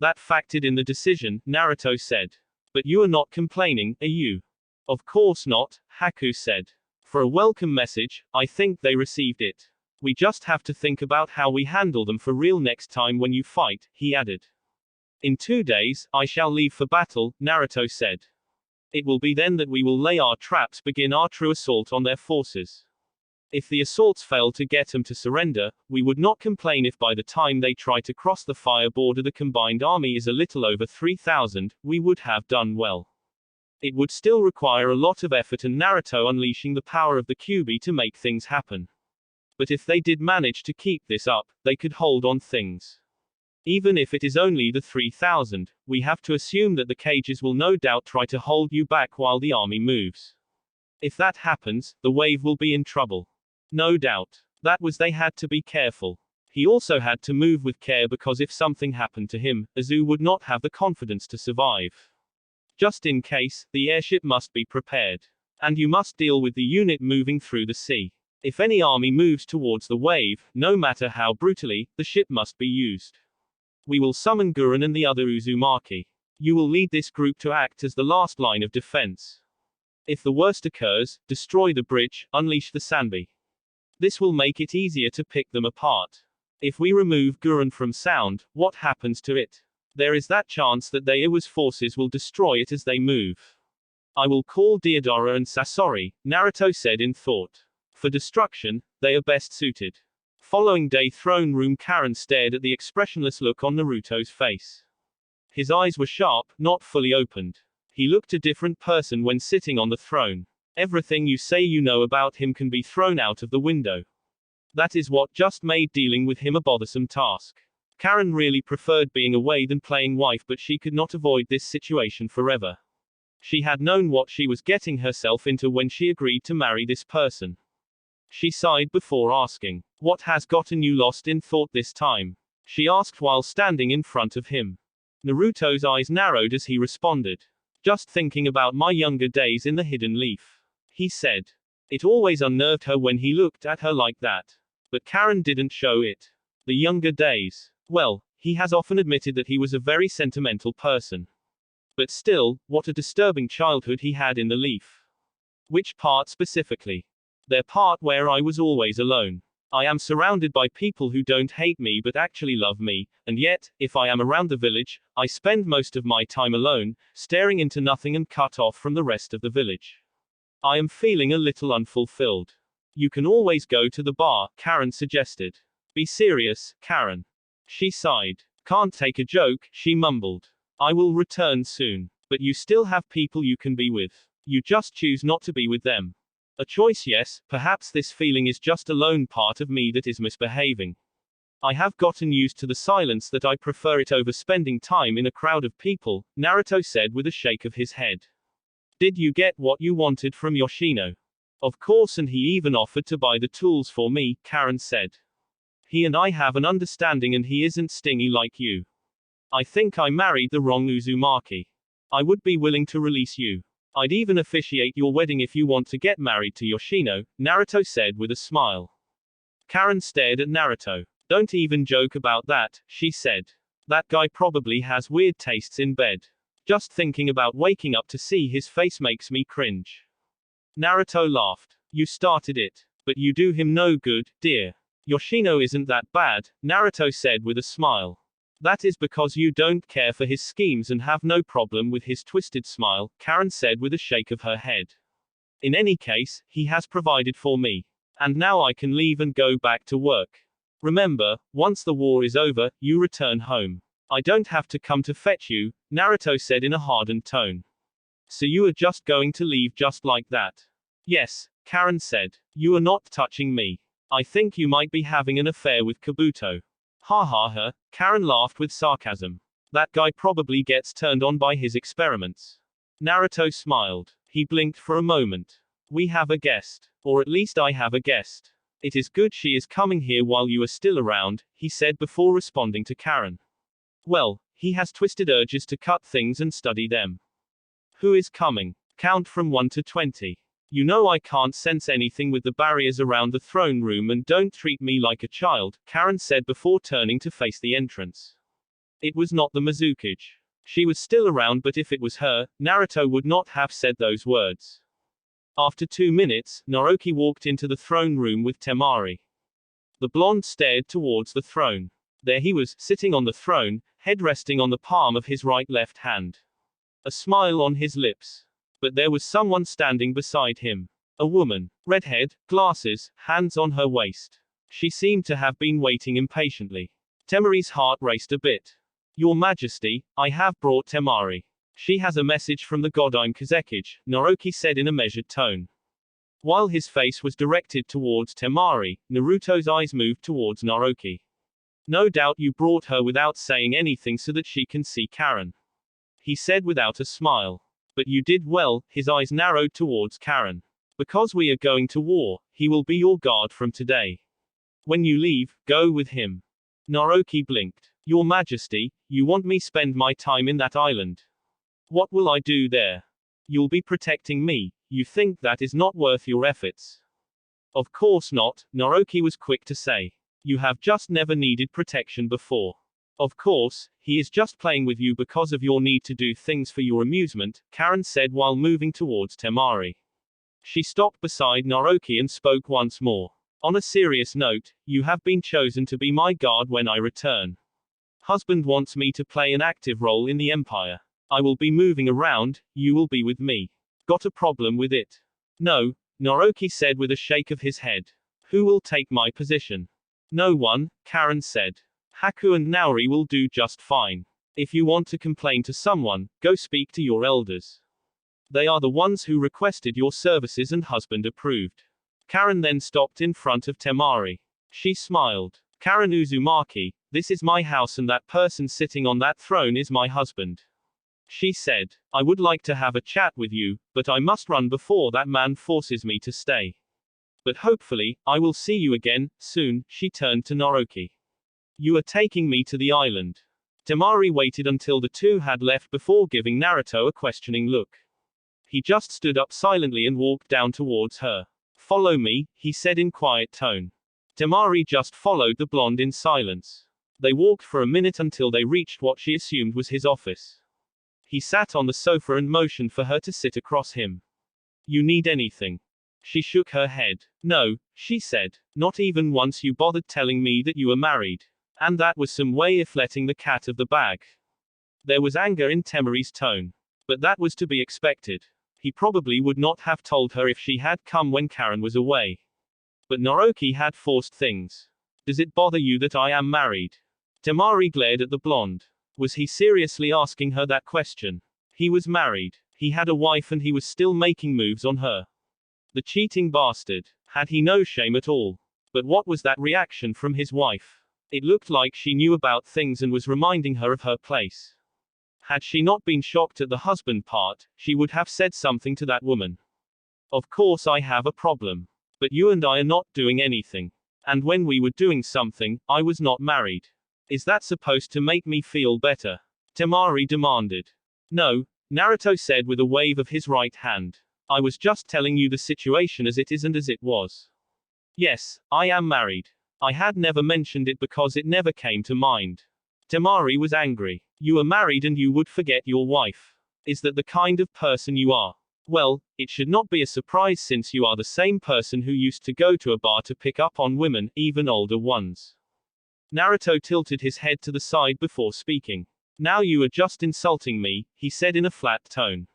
That factored in the decision, Naruto said. But you are not complaining, are you? Of course not, Haku said. For a welcome message, I think they received it. We just have to think about how we handle them for real next time when you fight, he added. In 2 days, I shall leave for battle, Naruto said. It will be then that we will lay our traps, begin our true assault on their forces. If the assaults fail to get them to surrender, we would not complain if by the time they try to cross the fire border the combined army is a little over 3,000, we would have done well. It would still require a lot of effort and Naruto unleashing the power of the Kyuubi to make things happen. But if they did manage to keep this up, they could hold on things. Even if it is only the 3,000, we have to assume that the cages will no doubt try to hold you back while the army moves. If that happens, the wave will be in trouble. No doubt. That was they had to be careful. He also had to move with care because if something happened to him, Azu would not have the confidence to survive. Just in case, the airship must be prepared. And you must deal with the unit moving through the sea. If any army moves towards the wave, no matter how brutally, the ship must be used. We will summon Gurren and the other Uzumaki. You will lead this group to act as the last line of defense. If the worst occurs, destroy the bridge, unleash the Sanbi. This will make it easier to pick them apart. If we remove Gurren from sound, what happens to it? There is that chance that the Iwa's forces will destroy it as they move. I will call Deodara and Sasori, Naruto said in thought. For destruction, they are best suited. Following day throne room, Karen stared at the expressionless look on Naruto's face. His eyes were sharp, not fully opened. He looked a different person when sitting on the throne. Everything you say you know about him can be thrown out of the window. That is what just made dealing with him a bothersome task. Karen really preferred being away than playing wife, but she could not avoid this situation forever. She had known what she was getting herself into when she agreed to marry this person. She sighed before asking, "What has gotten you lost in thought this time?" she asked while standing in front of him. Naruto's eyes narrowed as he responded. "Just thinking about my younger days in the Hidden Leaf," he said. It always unnerved her when he looked at her like that. But Karen didn't show it. The younger days. Well, he has often admitted that he was a very sentimental person. But still, what a disturbing childhood he had in the Leaf. Which part specifically? Their part where I was always alone. I am surrounded by people who don't hate me but actually love me, and yet, if I am around the village, I spend most of my time alone, staring into nothing and cut off from the rest of the village. I am feeling a little unfulfilled. You can always go to the bar, Karen suggested. Be serious, Karen. She sighed. Can't take a joke, she mumbled. I will return soon. But you still have people you can be with. You just choose not to be with them. A choice, yes, perhaps this feeling is just a lone part of me that is misbehaving. I have gotten used to the silence that I prefer it over spending time in a crowd of people, Naruto said with a shake of his head. Did you get what you wanted from Yoshino? Of course, and he even offered to buy the tools for me, Karen said. He and I have an understanding and he isn't stingy like you. I think I married the wrong Uzumaki. I would be willing to release you. I'd even officiate your wedding if you want to get married to Yoshino, Naruto said with a smile. Karen stared at Naruto. Don't even joke about that, she said. That guy probably has weird tastes in bed. Just thinking about waking up to see his face makes me cringe. Naruto laughed. You started it. But you do him no good, dear. Yoshino isn't that bad, Naruto said with a smile. That is because you don't care for his schemes and have no problem with his twisted smile, Karen said with a shake of her head. In any case, he has provided for me. And now I can leave and go back to work. Remember, once the war is over, you return home. I don't have to come to fetch you, Naruto said in a hardened tone. So you are just going to leave just like that? Yes, Karen said. You are not touching me. I think you might be having an affair with Kabuto. Ha ha ha, Karen laughed with sarcasm. That guy probably gets turned on by his experiments. Naruto smiled. He blinked for a moment. We have a guest. Or at least I have a guest. It is good she is coming here while you are still around, he said before responding to Karen. Well, he has twisted urges to cut things and study them. Who is coming? Count from 1 to 20. You know I can't sense anything with the barriers around the throne room and don't treat me like a child, Karen said before turning to face the entrance. It was not the Mizukage. She was still around, but if it was her, Naruto would not have said those words. After 2 minutes, Naoki walked into the throne room with Temari. The blonde stared towards the throne. There he was, sitting on the throne, head resting on the palm of his right left hand. A smile on his lips. But there was someone standing beside him. A woman. Redhead, glasses, hands on her waist. She seemed to have been waiting impatiently. Temari's heart raced a bit. Your Majesty, I have brought Temari. She has a message from the god Kazekage, Naruto said in a measured tone. While his face was directed towards Temari, Naruto's eyes moved towards Naruto. No doubt you brought her without saying anything so that she can see Karen. He said without a smile. But you did well, his eyes narrowed towards Karen. Because we are going to war, he will be your guard from today. When you leave, go with him. Naruto blinked. Your Majesty, you want me spend my time in that island? What will I do there? You'll be protecting me. You think that is not worth your efforts? Of course not, Naruto was quick to say. You have just never needed protection before. Of course, he is just playing with you because of your need to do things for your amusement, Karen said while moving towards Temari. She stopped beside Naruto and spoke once more. On a serious note, you have been chosen to be my guard when I return. Husband wants me to play an active role in the Empire. I will be moving around, you will be with me. Got a problem with it? No, Naruto said with a shake of his head. Who will take my position? No one, Karen said. Haku and Naori will do just fine. If you want to complain to someone, go speak to your elders. They are the ones who requested your services and husband approved. Karen then stopped in front of Temari. She smiled. Karen Uzumaki, this is my house and that person sitting on that throne is my husband. She said, I would like to have a chat with you, but I must run before that man forces me to stay. But hopefully, I will see you again, soon, she turned to Naruto. You are taking me to the island. Temari waited until the two had left before giving Naruto a questioning look. He just stood up silently and walked down towards her. Follow me, he said in quiet tone. Temari just followed the blonde in silence. They walked for a minute until they reached what she assumed was his office. He sat on the sofa and motioned for her to sit across him. You need anything? She shook her head. No, she said. Not even once you bothered telling me that you were married. And that was some way of letting the cat of the bag. There was anger in Temari's tone. But that was to be expected. He probably would not have told her if she had come when Karen was away. But Naruto had forced things. Does it bother you that I am married? Temari glared at the blonde. Was he seriously asking her that question? He was married. He had a wife and he was still making moves on her. The cheating bastard. Had he no shame at all? But what was that reaction from his wife? It looked like she knew about things and was reminding her of her place. Had she not been shocked at the husband part, she would have said something to that woman. Of course I have a problem. But you and I are not doing anything. And when we were doing something, I was not married. Is that supposed to make me feel better? Temari demanded. No, Naruto said with a wave of his right hand. I was just telling you the situation as it is and as it was. Yes, I am married. I had never mentioned it because it never came to mind. Temari was angry. You are married and you would forget your wife. Is that the kind of person you are? Well, it should not be a surprise since you are the same person who used to go to a bar to pick up on women, even older ones. Naruto tilted his head to the side before speaking. Now you are just insulting me, he said in a flat tone.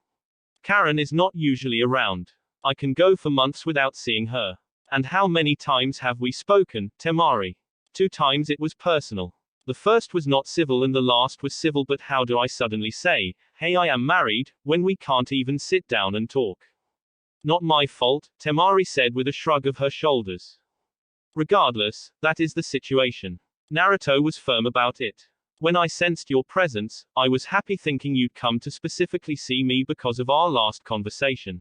Karen is not usually around. I can go for months without seeing her. And how many times have we spoken, Temari? 2 times it was personal. The first was not civil and the last was civil, but how do I suddenly say, hey I am married, when we can't even sit down and talk? Not my fault, Temari said with a shrug of her shoulders. Regardless, that is the situation. Naruto was firm about it. When I sensed your presence, I was happy thinking you'd come to specifically see me because of our last conversation.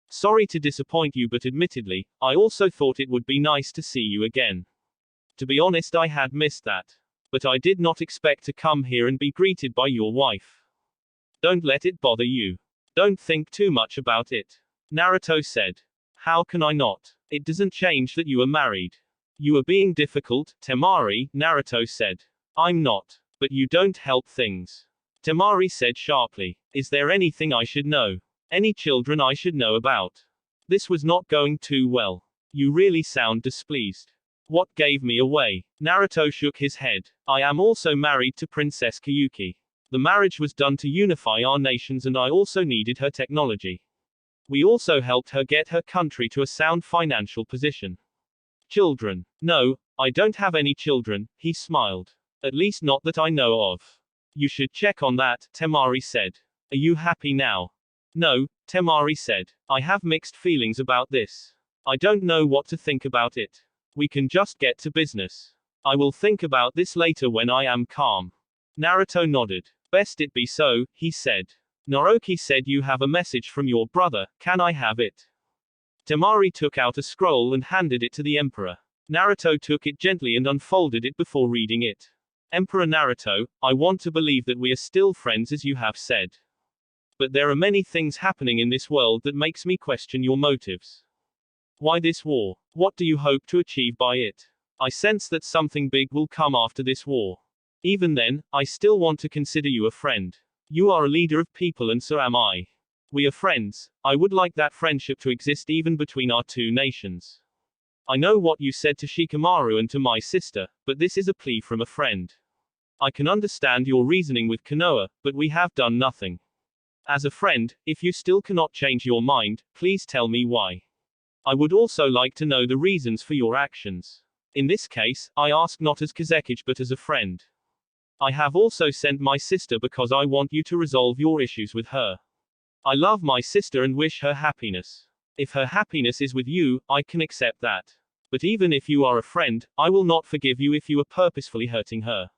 Sorry to disappoint you, but admittedly, I also thought it would be nice to see you again. To be honest, I had missed that. But I did not expect to come here and be greeted by your wife. Don't let it bother you. Don't think too much about it. Naruto said. How can I not? It doesn't change that you are married. You are being difficult, Temari, Naruto said. I'm not. But you don't help things. Temari said sharply. Is there anything I should know? Any children I should know about? This was not going too well. You really sound displeased. What gave me away? Naruto shook his head. I am also married to Princess Kayuki. The marriage was done to unify our nations and I also needed her technology. We also helped her get her country to a sound financial position. Children. No, I don't have any children, he smiled. At least not that I know of. You should check on that, Temari said. Are you happy now? No, Temari said. I have mixed feelings about this. I don't know what to think about it. We can just get to business. I will think about this later when I am calm. Naruto nodded. Best it be so, he said. Naruto said you have a message from your brother, can I have it? Temari took out a scroll and handed it to the Emperor. Naruto took it gently and unfolded it before reading it. Emperor Naruto, I want to believe that we are still friends as you have said. But there are many things happening in this world that makes me question your motives. Why this war? What do you hope to achieve by it? I sense that something big will come after this war. Even then, I still want to consider you a friend. You are a leader of people and so am I. We are friends. I would like that friendship to exist even between our two nations. I know what you said to Shikamaru and to my sister, but this is a plea from a friend. I can understand your reasoning with Konoha, but we have done nothing. As a friend, if you still cannot change your mind, please tell me why. I would also like to know the reasons for your actions. In this case, I ask not as Kazekage but as a friend. I have also sent my sister because I want you to resolve your issues with her. I love my sister and wish her happiness. If her happiness is with you, I can accept that. But even if you are a friend, I will not forgive you if you are purposefully hurting her.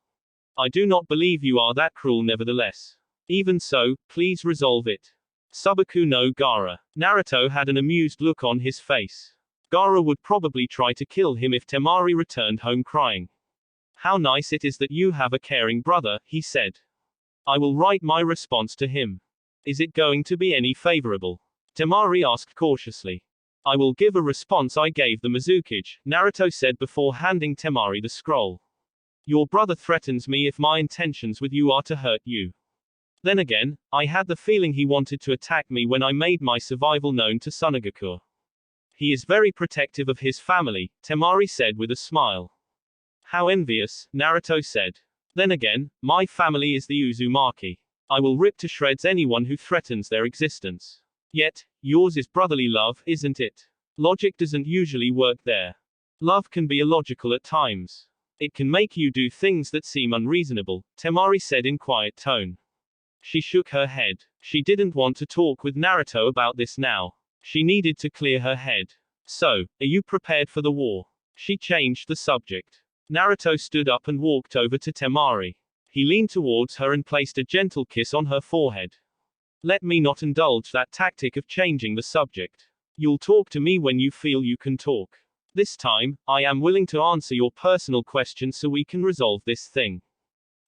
I do not believe you are that cruel nevertheless. Even so, please resolve it. Subaku no Gaara. Naruto had an amused look on his face. Gaara would probably try to kill him if Temari returned home crying. How nice it is that you have a caring brother, he said. I will write my response to him. Is it going to be any favorable? Temari asked cautiously. I will give a response I gave the Mizukage, Naruto said before handing Temari the scroll. Your brother threatens me if my intentions with you are to hurt you. Then again, I had the feeling he wanted to attack me when I made my survival known to Tsunagaku. He is very protective of his family, Temari said with a smile. How envious, Naruto said. Then again, my family is the Uzumaki. I will rip to shreds anyone who threatens their existence. Yet, yours is brotherly love, isn't it? Logic doesn't usually work there. Love can be illogical at times. It can make you do things that seem unreasonable, Temari said in quiet tone. She shook her head. She didn't want to talk with Naruto about this now. She needed to clear her head. So, are you prepared for the war? She changed the subject. Naruto stood up and walked over to Temari. He leaned towards her and placed a gentle kiss on her forehead. Let me not indulge that tactic of changing the subject. You'll talk to me when you feel you can talk. This time, I am willing to answer your personal questions so we can resolve this thing.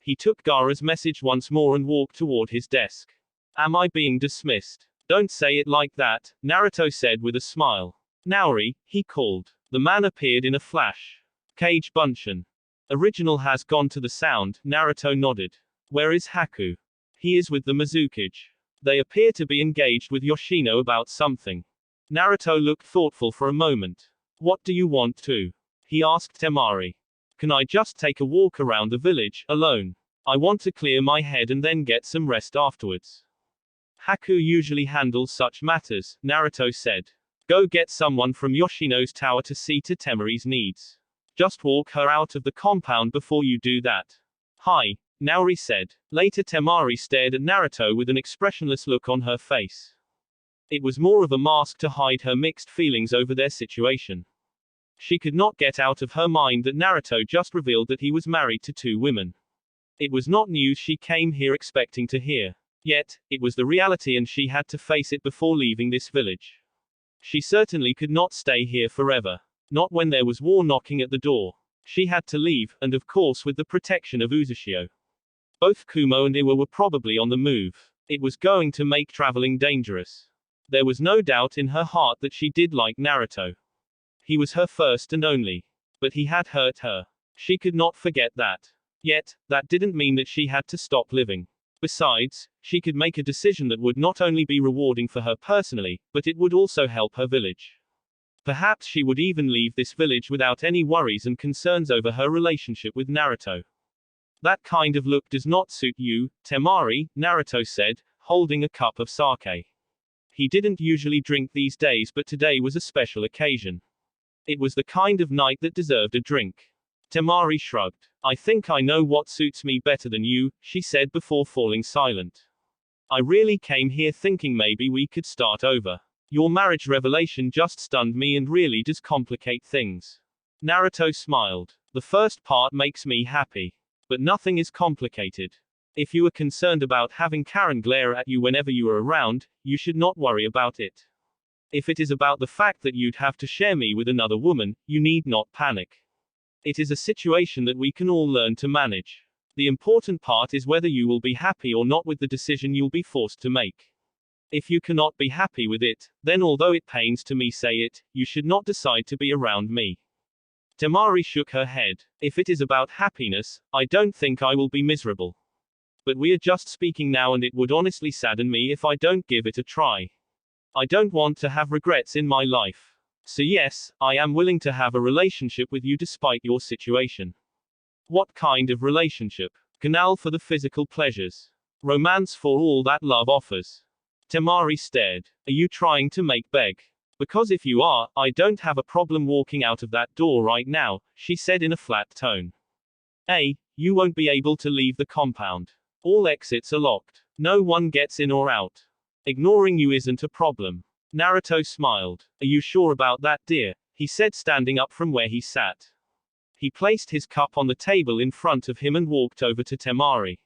He took Gaara's message once more and walked toward his desk. Am I being dismissed? Don't say it like that, Naruto said with a smile. Naori, he called. The man appeared in a flash. Kage Bunshin. Original has gone to the sound, Naruto nodded. Where is Haku? He is with the Mizukage. They appear to be engaged with Yoshino about something. Naruto looked thoughtful for a moment. What do you want to? He asked Temari. Can I just take a walk around the village, alone? I want to clear my head and then get some rest afterwards. Haku usually handles such matters, Naruto said. Go get someone from Yoshino's tower to see to Temari's needs. Just walk her out of the compound before you do that. Hi, Naori said. Later Temari stared at Naruto with an expressionless look on her face. It was more of a mask to hide her mixed feelings over their situation. She could not get out of her mind that Naruto just revealed that he was married to 2 women. It was not news she came here expecting to hear. Yet, it was the reality and she had to face it before leaving this village. She certainly could not stay here forever. Not when there was war knocking at the door. She had to leave, and of course with the protection of Uzushio. Both Kumo and Iwa were probably on the move. It was going to make traveling dangerous. There was no doubt in her heart that she did like Naruto. He was her first and only. But he had hurt her. She could not forget that. Yet, that didn't mean that she had to stop living. Besides, she could make a decision that would not only be rewarding for her personally, but it would also help her village. Perhaps she would even leave this village without any worries and concerns over her relationship with Naruto. That kind of look does not suit you, Temari, Naruto said, holding a cup of sake. He didn't usually drink these days but today was a special occasion. It was the kind of night that deserved a drink. Temari shrugged. I think I know what suits me better than you, she said before falling silent. I really came here thinking maybe we could start over. Your marriage revelation just stunned me and really does complicate things. Naruto smiled. The first part makes me happy. But nothing is complicated. If you are concerned about having Karen glare at you whenever you are around, you should not worry about it. If it is about the fact that you'd have to share me with another woman, you need not panic. It is a situation that we can all learn to manage. The important part is whether you will be happy or not with the decision you'll be forced to make. If you cannot be happy with it, then although it pains to me say it, you should not decide to be around me. Temari shook her head. If it is about happiness, I don't think I will be miserable. But we are just speaking now and it would honestly sadden me if I don't give it a try. I don't want to have regrets in my life. So yes, I am willing to have a relationship with you despite your situation. What kind of relationship? Canal for the physical pleasures. Romance for all that love offers. Temari stared. Are you trying to make beg? Because if you are, I don't have a problem walking out of that door right now, she said in a flat tone. You won't be able to leave the compound. All exits are locked. No one gets in or out. Ignoring you isn't a problem. Naruto smiled. Are you sure about that, dear? He said, standing up from where he sat. He placed his cup on the table in front of him and walked over to Temari.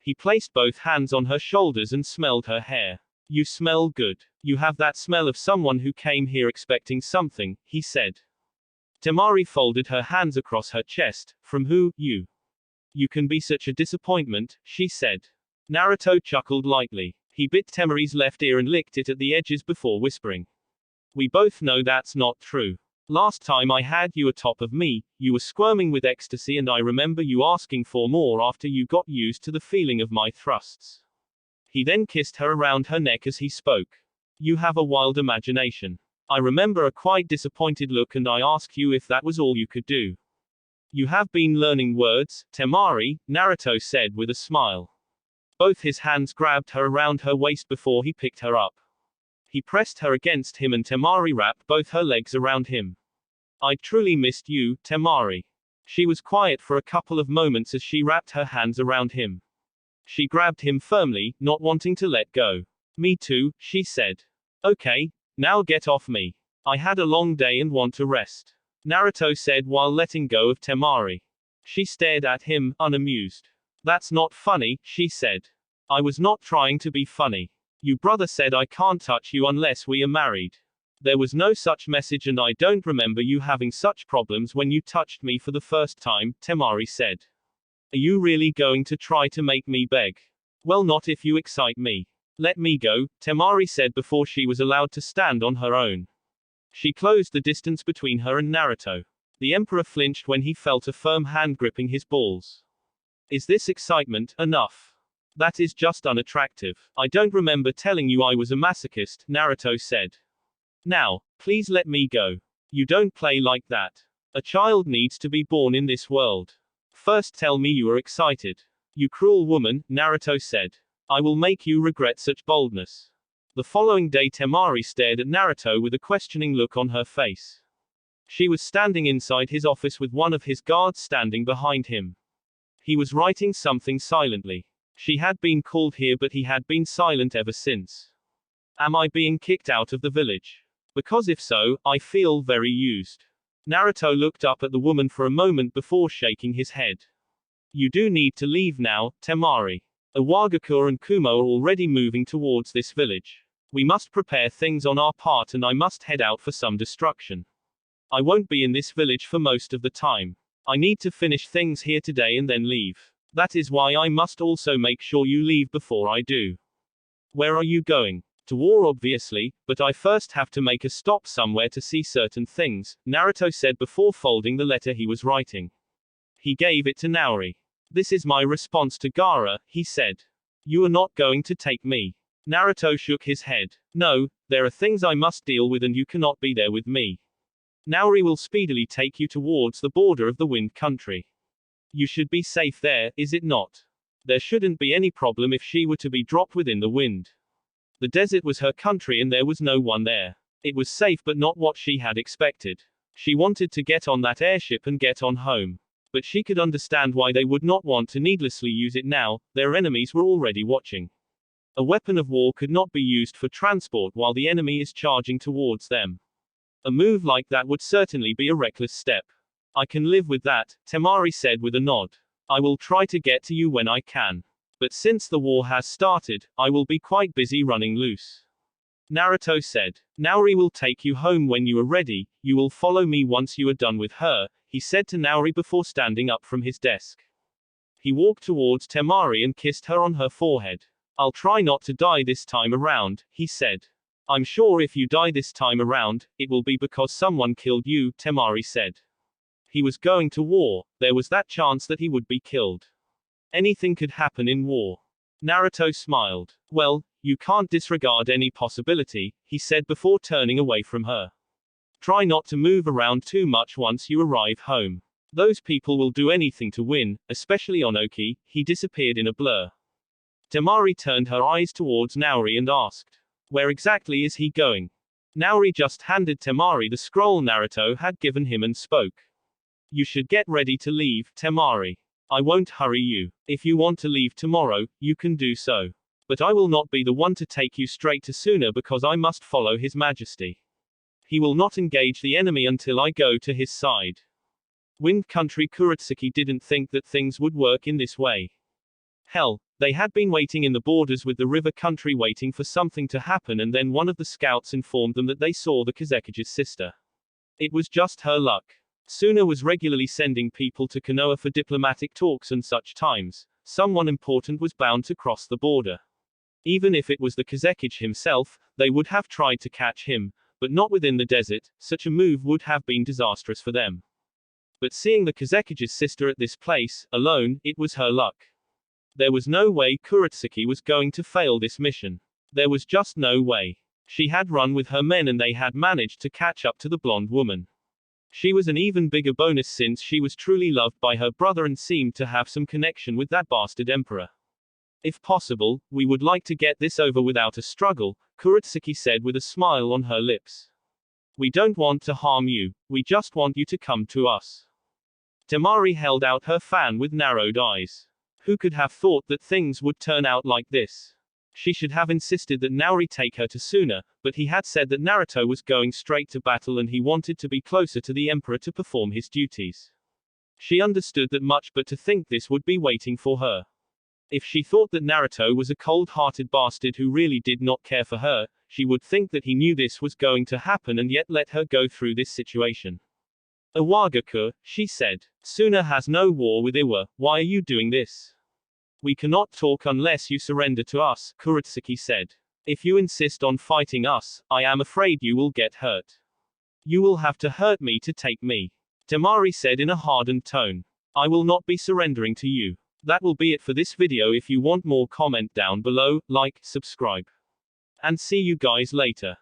He placed both hands on her shoulders and smelled her hair. You smell good. You have that smell of someone who came here expecting something, he said. Temari folded her hands across her chest. From who? You. You can be such a disappointment, she said. Naruto chuckled lightly. He bit Temari's left ear and licked it at the edges before whispering. We both know that's not true. Last time I had you atop of me, you were squirming with ecstasy and I remember you asking for more after you got used to the feeling of my thrusts. He then kissed her around her neck as he spoke. You have a wild imagination. I remember a quite disappointed look and I asked you if that was all you could do. You have been learning words, Temari, Naruto said with a smile. Both his hands grabbed her around her waist before he picked her up. He pressed her against him and Temari wrapped both her legs around him. I truly missed you, Temari. She was quiet for a couple of moments as she wrapped her hands around him. She grabbed him firmly, not wanting to let go. Me too, she said. Okay, now get off me. I had a long day and want to rest. Naruto said while letting go of Temari. She stared at him, unamused. That's not funny, she said. I was not trying to be funny. Your brother said I can't touch you unless we are married. There was no such message and I don't remember you having such problems when you touched me for the first time, Temari said. Are you really going to try to make me beg? Well, not if you excite me. Let me go, Temari said before she was allowed to stand on her own. She closed the distance between her and Naruto. The Emperor flinched when he felt a firm hand gripping his balls. Is this excitement enough? That is just unattractive. I don't remember telling you I was a masochist, Naruto said. Now, please let me go. You don't play like that. A child needs to be born in this world. First tell me you are excited. You cruel woman, Naruto said. I will make you regret such boldness. The following day Temari stared at Naruto with a questioning look on her face. She was standing inside his office with one of his guards standing behind him. He was writing something silently. She had been called here but he had been silent ever since. Am I being kicked out of the village? Because if so, I feel very used. Naruto looked up at the woman for a moment before shaking his head. You do need to leave now, Temari. Iwagakure and Kumo are already moving towards this village. We must prepare things on our part and I must head out for some destruction. I won't be in this village for most of the time. I need to finish things here today and then leave. That is why I must also make sure you leave before I do. Where are you going? To war obviously, but I first have to make a stop somewhere to see certain things, Naruto said before folding the letter he was writing. He gave it to Naori. This is my response to Gaara, he said. You are not going to take me. Naruto shook his head. No, there are things I must deal with and you cannot be there with me. Naori will speedily take you towards the border of the Wind Country. You should be safe there, is it not? There shouldn't be any problem if she were to be dropped within the wind. The desert was her country and there was no one there. It was safe but not what she had expected. She wanted to get on that airship and get on home. But she could understand why they would not want to needlessly use it now, their enemies were already watching. A weapon of war could not be used for transport while the enemy is charging towards them. A move like that would certainly be a reckless step. I can live with that, Temari said with a nod. I will try to get to you when I can. But since the war has started, I will be quite busy running loose. Naruto said. Naori will take you home when you are ready, you will follow me once you are done with her, he said to Naori before standing up from his desk. He walked towards Temari and kissed her on her forehead. I'll try not to die this time around, he said. I'm sure if you die this time around, it will be because someone killed you, Temari said. He was going to war, there was that chance that he would be killed. Anything could happen in war. Naruto smiled. Well, you can't disregard any possibility, he said before turning away from her. Try not to move around too much once you arrive home. Those people will do anything to win, especially Onoki. He disappeared in a blur. Temari turned her eyes towards Naori and asked, where exactly is he going? Naori just handed Temari the scroll Naruto had given him and spoke. You should get ready to leave, Temari. I won't hurry you. If you want to leave tomorrow, you can do so. But I will not be the one to take you straight to Suna because I must follow His Majesty. He will not engage the enemy until I go to his side. Wind Country Kurotsuki didn't think that things would work in this way. Hell, they had been waiting in the borders with the river country waiting for something to happen, and then one of the scouts informed them that they saw the Kazekige's sister. It was just her luck. Suna was regularly sending people to Konoha for diplomatic talks, and such times, someone important was bound to cross the border. Even if it was the Kazekige himself, they would have tried to catch him, but not within the desert. Such a move would have been disastrous for them. But seeing the Kazekige's sister at this place, alone, it was her luck. There was no way Kurotsuki was going to fail this mission. There was just no way. She had run with her men and they had managed to catch up to the blonde woman. She was an even bigger bonus since she was truly loved by her brother and seemed to have some connection with that bastard emperor. If possible, we would like to get this over without a struggle, Kurotsuki said with a smile on her lips. We don't want to harm you, we just want you to come to us. Temari held out her fan with narrowed eyes. Who could have thought that things would turn out like this? She should have insisted that Naori take her to Suna, but he had said that Naruto was going straight to battle and he wanted to be closer to the emperor to perform his duties. She understood that much, but to think this would be waiting for her. If she thought that Naruto was a cold-hearted bastard who really did not care for her, she would think that he knew this was going to happen and yet let her go through this situation. Iwagaku, she said. Suna has no war with Iwa, why are you doing this? We cannot talk unless you surrender to us, Kurotsuki said. If you insist on fighting us, I am afraid you will get hurt. You will have to hurt me to take me. Temari said in a hardened tone. I will not be surrendering to you. That will be it for this video. If you want more, comment down below, like, subscribe. And see you guys later.